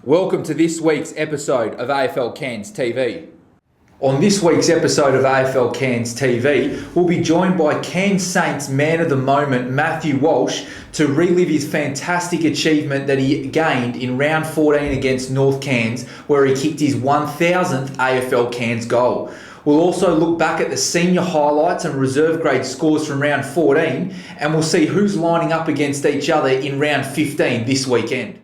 Welcome to this week's episode of AFL Cairns TV. On this week's episode of AFL Cairns TV, we'll be joined by Cairns Saints man of the moment, Matthew Walsh, to relive his fantastic achievement that he gained in round 14 against North Cairns, where he kicked his 1000th AFL Cairns goal. We'll also look back at the senior highlights and reserve grade scores from round 14, and we'll see who's lining up against each other in round 15 this weekend.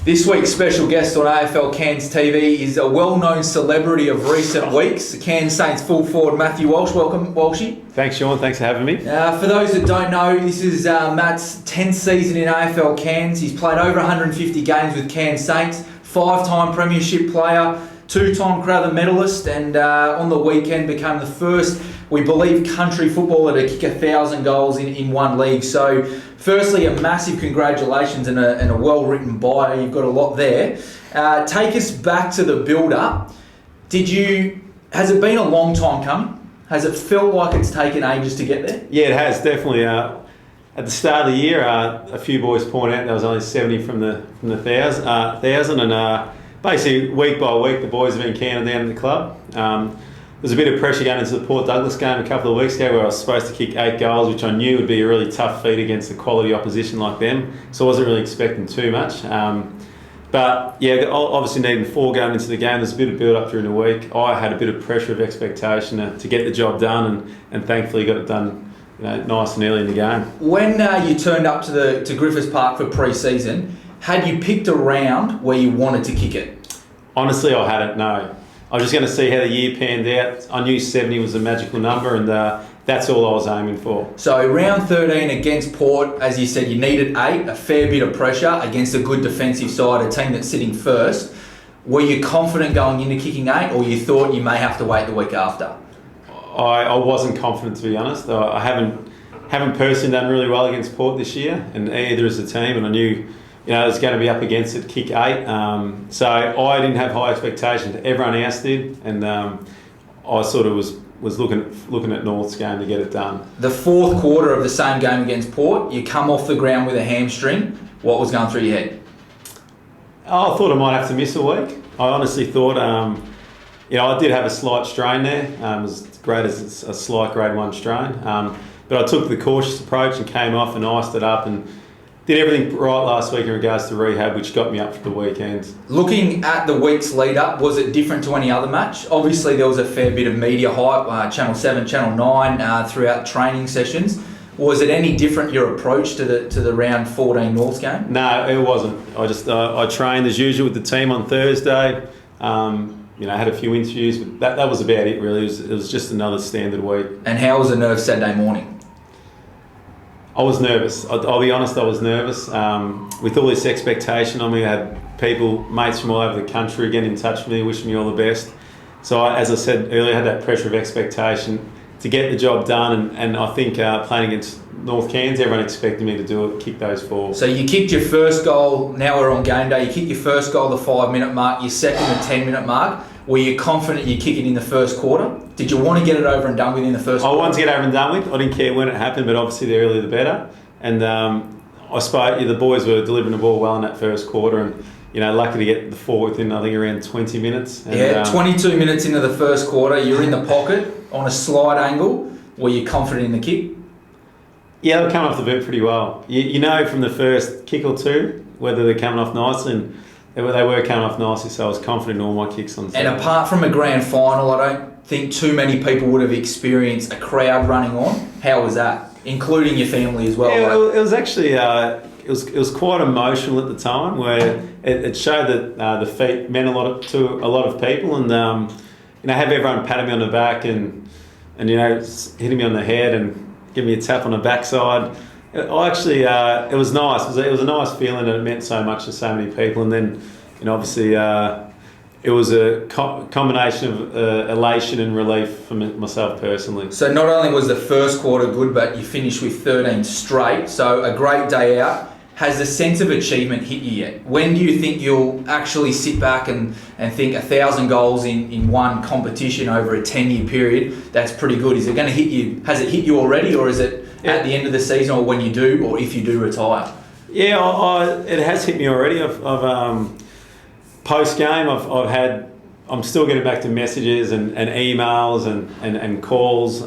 This week's special guest on AFL Cairns TV is a well-known celebrity of recent weeks, Cairns Saints full forward Matthew Walsh. Welcome, Walshy. Thanks, Sean. Thanks for having me. For those that don't know, this is Matt's 10th season in AFL Cairns. He's played over 150 games with Cairns Saints, 5-time premiership player, 2-time Crowther medalist, and on the weekend became the first, we believe, country footballer to kick 1,000 goals in one league. So, firstly, a massive congratulations and a well-written bio. You've got a lot there. Take us back to the build-up. Has it been a long time coming? Has it felt like it's taken ages to get there? Yeah, it has, definitely. At the start of the year, a few boys pointed out there was only 70 from the 1,000, and basically week by week the boys have been counting down at the club. There was a bit of pressure going into the Port Douglas game a couple of weeks ago where I was supposed to kick 8 goals, which I knew would be a really tough feat against a quality opposition like them, so I wasn't really expecting too much. But yeah, obviously needing 4 going into the game, there's a bit of build up during the week. I had a bit of pressure of expectation to get the job done, and thankfully got it done, nice and early in the game. When you turned up to Griffiths Park for pre-season, had you picked a round where you wanted to kick it? Honestly, I hadn't, no. I was just going to see how the year panned out. I knew 70 was a magical number, and that's all I was aiming for. So round 13 against Port, as you said, you needed 8, a fair bit of pressure against a good defensive side, a team that's sitting first. Were you confident going into kicking 8, or you thought you may have to wait the week after? I wasn't confident, to be honest. I haven't personally done really well against Port this year, and either as a team, and I knew it was going to be up against it, kick 8. So I didn't have high expectations. Everyone else did, and I sort of was looking at North's game to get it done. The fourth quarter of the same game against Port, you come off the ground with a hamstring. What was going through your head? I thought I might have to miss a week. I honestly thought, I did have a slight strain there. It was great as a slight grade 1 strain. But I took the cautious approach and came off and iced it up and did everything right last week in regards to rehab, which got me up for the weekend. Looking at the week's lead up, was it different to any other match? Obviously, there was a fair bit of media hype, Channel 7, Channel 9, throughout training sessions. Was it any different, your approach to the round 14 North game? No, it wasn't. I trained as usual with the team on Thursday. Had a few interviews, but that was about it really. It was just another standard week. And how was the nerves Saturday morning? I was nervous. I'll be honest, I was nervous. With all this expectation on me, I had mates from all over the country getting in touch with me, wishing me all the best. So as I said earlier, I had that pressure of expectation to get the job done, and I think playing against North Cairns, everyone expected me to do it, kick those 4. So you kicked your first goal, now we're on game day, you kicked your first goal the 5-minute mark, your second the 10-minute mark. Were you confident you'd kick it in the first quarter? Did you want to get it over and done with in the first quarter? I wanted to get over and done with. I didn't care when it happened, but obviously the earlier the better. And I spoke, the boys were delivering the ball well in that first quarter, and lucky to get the 4 within, I think, around 20 minutes. And, 22 minutes into the first quarter, you're in the pocket on a slide angle. Were you confident in the kick? Yeah, they were coming off the boot pretty well. You know from the first kick or two whether they're coming off nicely, and they were coming off nicely, so I was confident in all my kicks on Saturday. And apart from a grand final, I don't think too many people would have experienced a crowd running on. How was that? Including your family as well. Yeah, right? It was actually it was quite emotional at the time, where it showed that the feat meant to a lot of people, and have everyone patting me on the back and hitting me on the head and giving me a tap on the backside. It was nice. It was a nice feeling, and it meant so much to so many people. And then, obviously, it was a combination of elation and relief for myself personally. So not only was the first quarter good, but you finished with 13 straight. So a great day out. Has the sense of achievement hit you yet? When do you think you'll actually sit back and think 1,000 goals in one competition over a 10-year period, that's pretty good? Is it going to hit you? Has it hit you already, or is it at the end of the season, or when you do, or if you do retire? Yeah, it has hit me already. Post game, I'm still getting back to messages and emails and calls.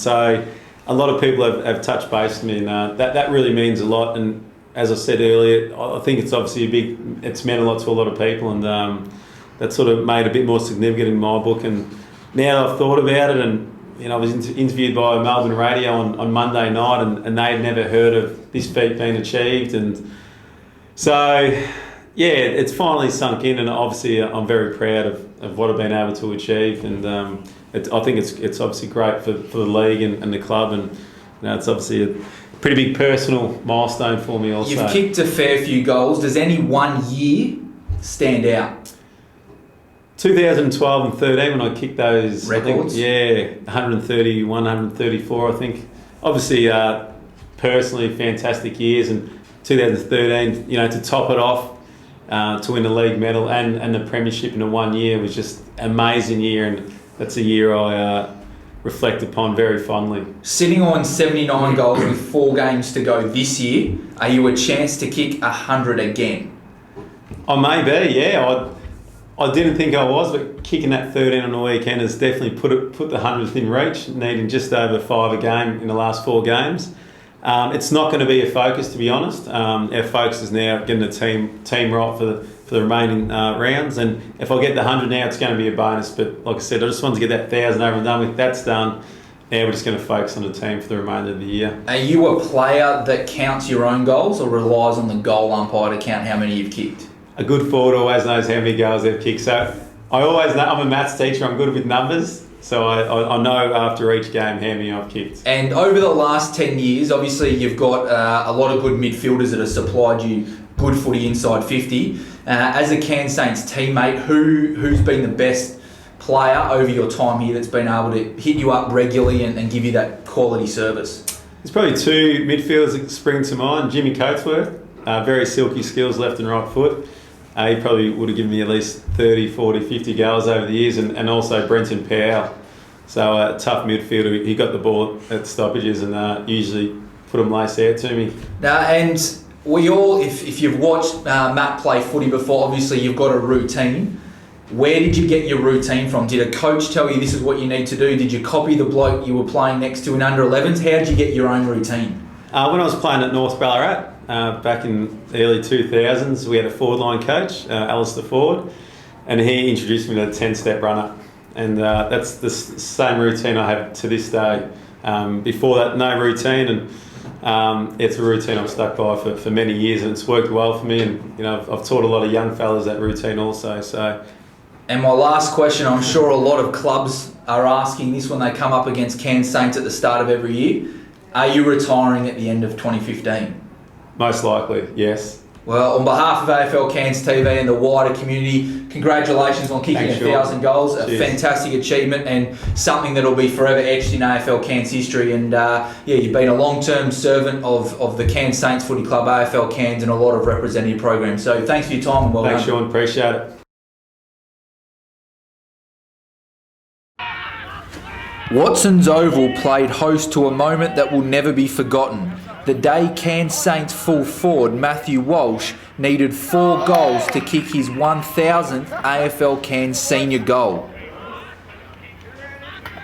So a lot of people have touched base with me, and that really means a lot. And as I said earlier, I think it's obviously it's meant a lot to a lot of people, and that sort of made it a bit more significant in my book. And now that I've thought about it, and I was interviewed by Melbourne Radio on Monday night, and they had never heard of this feat being achieved, and so yeah, it's finally sunk in, and obviously I'm very proud of what I've been able to achieve, and I think it's obviously great for the league and the club, and it's obviously a pretty big personal milestone for me also. You've kicked a fair few goals. Does any one year stand out? 2012 and 13 when I kicked those records. 130, 134, I think. Obviously, personally, fantastic years, and 2013, to top it off, to win the league medal and the premiership in the 1 year was just an amazing year, and that's a year I reflect upon very fondly. Sitting on 79 goals with 4 games to go this year, are you a chance to kick 100 again? I may be, yeah. I didn't think I was, but kicking that 13 on the weekend has definitely put the 100th in reach, needing just over 5 a game in the last 4 games. It's not going to be a focus, to be honest. Our focus is now getting the team right for the remaining rounds, and if I get the 100 now, it's going to be a bonus. But like I said, I just wanted to get that 1,000 over and done with. That's done. Now we're just going to focus on the team for the remainder of the year. Are you a player that counts your own goals or relies on the goal umpire to count how many you've kicked? A good forward always knows how many goals they've kicked. So I always know, I'm a maths teacher, I'm good with numbers. So I know after each game how many I've kicked. And over the last 10 years, obviously you've got a lot of good midfielders that have supplied you good footy inside 50. As a Cairns Saints teammate, who's been the best player over your time here that's been able to hit you up regularly and give you that quality service? There's probably 2 midfielders that spring to mind. Jimmy Coatsworth, very silky skills, left and right foot. He probably would have given me at least 30, 40, 50 goals over the years, and also Brenton Powell. So a tough midfielder. He got the ball at stoppages and usually put them lace out to me. And we all, if you've watched Matt play footy before, obviously you've got a routine. Where did you get your routine from? Did a coach tell you this is what you need to do? Did you copy the bloke you were playing next to in under 11s? How did you get your own routine? When I was playing at North Ballarat, back in the early 2000s, we had a forward line coach, Alistair Ford, and he introduced me to the 10-step runner. And that's the same routine I have to this day. Before that, no routine, and it's a routine I've stuck by for many years, and it's worked well for me. And I've taught a lot of young fellas that routine also. So. And my last question, I'm sure a lot of clubs are asking this when they come up against Cairns Saints at the start of every year. Are you retiring at the end of 2015? Most likely, yes. Well, on behalf of AFL Cairns TV and the wider community, congratulations on kicking 1,000 goals. Cheers. A fantastic achievement and something that will be forever etched in AFL Cairns history. And you've been a long-term servant of the Cairns Saints Footy Club, AFL Cairns, and a lot of representative programs. So thanks for your time and well done. Thanks, Sean. Appreciate it. Watson's Oval played host to a moment that will never be forgotten. The day Cairns Saints full forward Matthew Walsh needed 4 goals to kick his 1,000th AFL Cairns senior goal.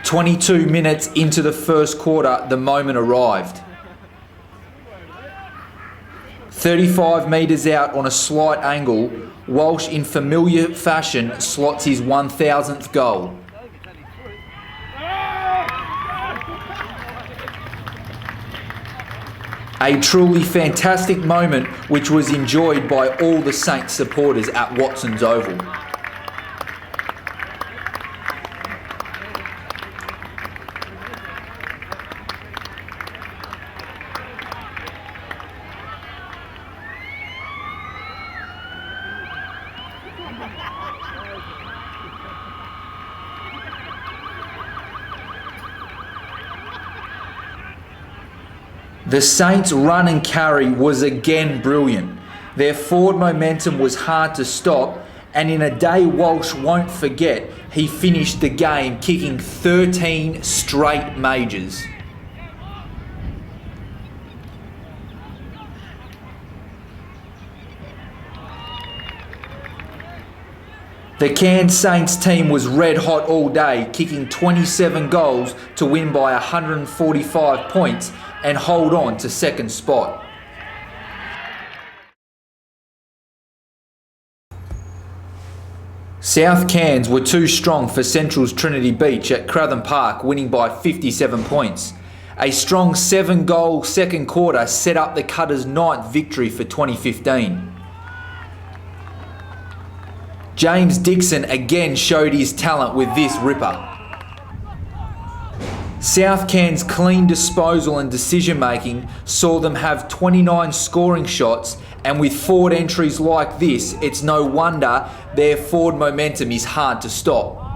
22 minutes into the first quarter, the moment arrived. 35 metres out on a slight angle, Walsh in familiar fashion slots his 1,000th goal. A truly fantastic moment which was enjoyed by all the Saints supporters at Watson's Oval. The Saints' run and carry was again brilliant. Their forward momentum was hard to stop, and in a day Walsh won't forget, he finished the game kicking 13 straight majors. The Cairns Saints team was red hot all day, kicking 27 goals to win by 145 points and hold on to second spot. South Cairns were too strong for Central's Trinity Beach at Crathern Park, winning by 57 points. A strong 7-goal second quarter set up the Cutters' 9th victory for 2015. James Dixon again showed his talent with this ripper. South Cairns' clean disposal and decision making saw them have 29 scoring shots, and with forward entries like this, it's no wonder their forward momentum is hard to stop.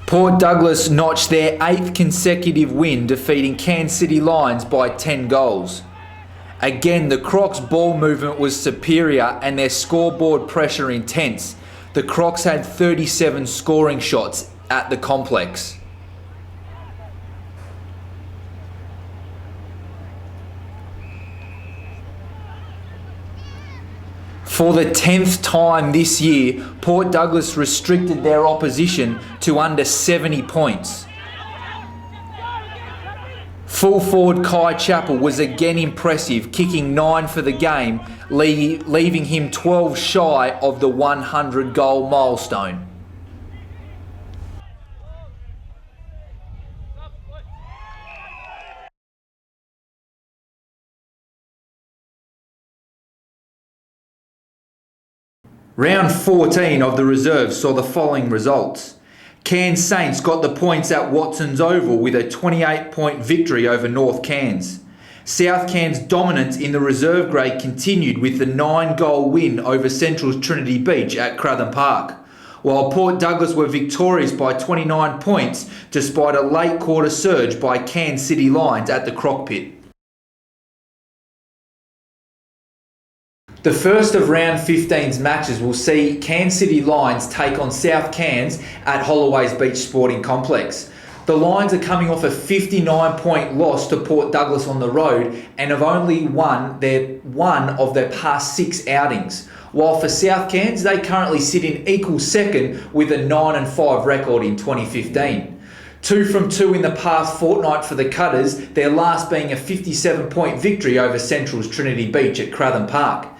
Port Douglas notched their 8th consecutive win, defeating Cairns City Lions by 10 goals. Again, the Crocs' ball movement was superior and their scoreboard pressure intense. The Crocs had 37 scoring shots at the complex. For the 10th time this year, Port Douglas restricted their opposition to under 70 points. Full forward Kai Chappell was again impressive, kicking 9 for the game, leaving him 12 shy of the 100-goal milestone. Round 14 of the reserves saw the following results. Cairns Saints got the points at Watson's Oval with a 28-point victory over North Cairns. South Cairns' dominance in the reserve grade continued with the 9-goal win over Central's Trinity Beach at Crathern Park, while Port Douglas were victorious by 29 points despite a late quarter surge by Cairns City Lions at the Croc Pit. The first of round 15's matches will see Cairns City Lions take on South Cairns at Holloway's Beach Sporting Complex. The Lions are coming off a 59-point loss to Port Douglas on the road and have only won one of their past 6 outings. While for South Cairns, they currently sit in equal second with a 9-5 record in 2015. 2 from 2 in the past fortnight for the Cutters, their last being a 57-point victory over Central's Trinity Beach at Crathern Park.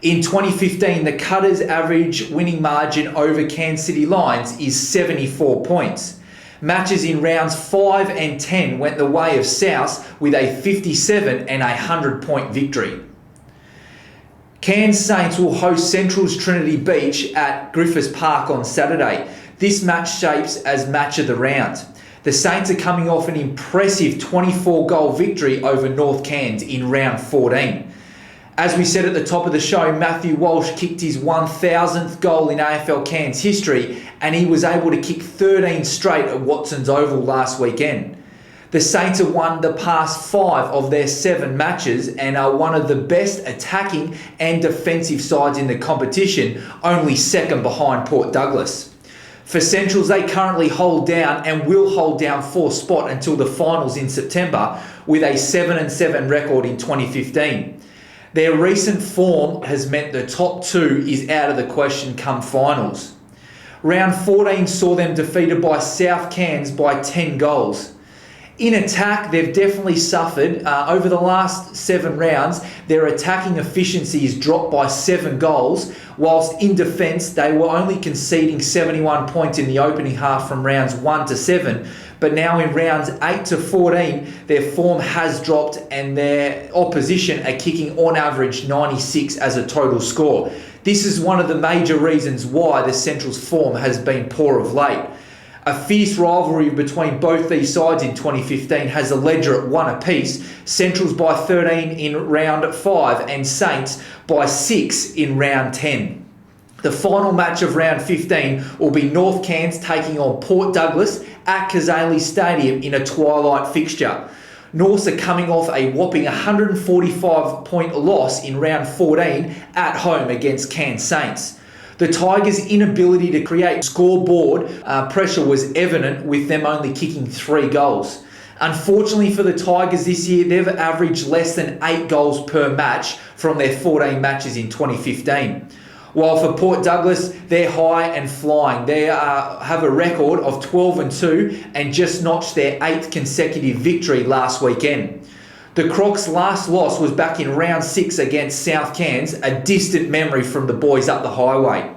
In 2015, the Cutters' average winning margin over Cairns City Lions is 74 points. Matches in rounds 5 and 10 went the way of South with a 57 and a 100-point victory. Cairns Saints will host Central's Trinity Beach at Griffiths Park on Saturday. This match shapes as match of the round. The Saints are coming off an impressive 24-goal victory over North Cairns in round 14. As we said at the top of the show, Matthew Walsh kicked his 1,000th goal in AFL Cairns history, and he was able to kick 13 straight at Watson's Oval last weekend. The Saints have won the past 5 of their 7 matches and are one of the best attacking and defensive sides in the competition, only second behind Port Douglas. For Centrals, they currently hold down and will hold down 4th spot until the finals in September with a 7-7 record in 2015. Their recent form has meant the top 2 is out of the question come finals. Round 14 saw them defeated by South Cairns by 10 goals. In attack, they've definitely suffered. Over the last 7 rounds, their attacking efficiency has dropped by 7 goals, whilst in defence, they were only conceding 71 points in the opening half from rounds 1 to 7. But now in rounds 8 to 14, their form has dropped and their opposition are kicking on average 96 as a total score. This is one of the major reasons why the Central's form has been poor of late. A fierce rivalry between both these sides in 2015 has a ledger at 1 apiece. Centrals by 13 in round 5 and Saints by 6 in round 10. The final match of round 15 will be North Cairns taking on Port Douglas at Kazali Stadium in a twilight fixture. Norths are coming off a whopping 145-point loss in round 14 at home against Cairns Saints. The Tigers' inability to create scoreboard pressure was evident, with them only kicking 3 goals. Unfortunately for the Tigers this year, they've averaged less than 8 goals per match from their 14 matches in 2015. While for Port Douglas, they're high and flying. They have a record of 12-2 and just notched their 8th consecutive victory last weekend. The Crocs' last loss was back in round 6 against South Cairns, a distant memory from the boys up the highway.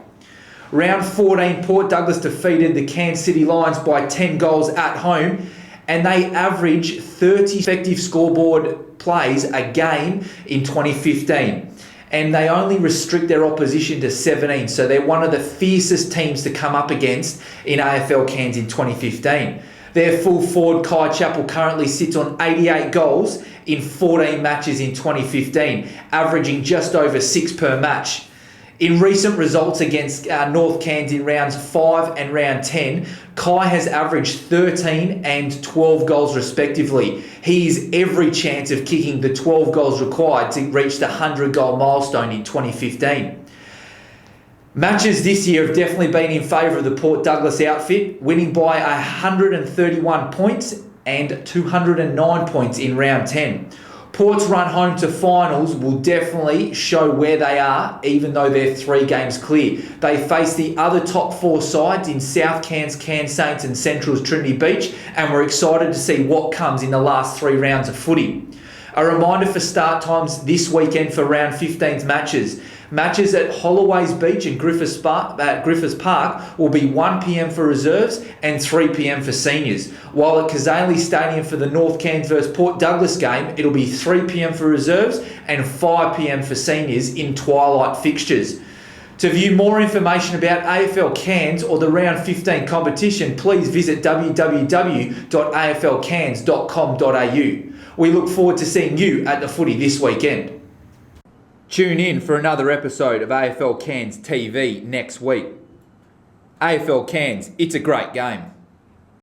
Round 14, Port Douglas defeated the Cairns City Lions by 10 goals at home, and they average 30 effective scoreboard plays a game in 2015. And they only restrict their opposition to 17, so they're one of the fiercest teams to come up against in AFL Cairns in 2015. Their full forward Kai Chappell currently sits on 88 goals in 14 matches in 2015, averaging just over 6 per match. In recent results against North Cairns in rounds 5 and round 10, Kai has averaged 13 and 12 goals respectively. He has every chance of kicking the 12 goals required to reach the 100-goal milestone in 2015. Matches this year have definitely been in favour of the Port Douglas outfit, winning by 131 points and 209 points in round 10. Port's run home to finals will definitely show where they are, even though they're 3 games clear. They face the other top 4 sides in South Cairns, Cairns Saints and Central's Trinity Beach, and we're excited to see what comes in the last 3 rounds of footy. A reminder for start times this weekend for round 15's matches. Matches at Holloway's Beach and Griffiths Park will be 1 p.m. for reserves and 3 p.m. for seniors. While at Kazali Stadium for the North Cairns vs Port Douglas game, it'll be 3 p.m. for reserves and 5 p.m. for seniors in twilight fixtures. To view more information about AFL Cairns or the round 15 competition, please visit www.aflcairns.com.au. We look forward to seeing you at the footy this weekend. Tune in for another episode of AFL Cairns TV next week. AFL Cairns, it's a great game.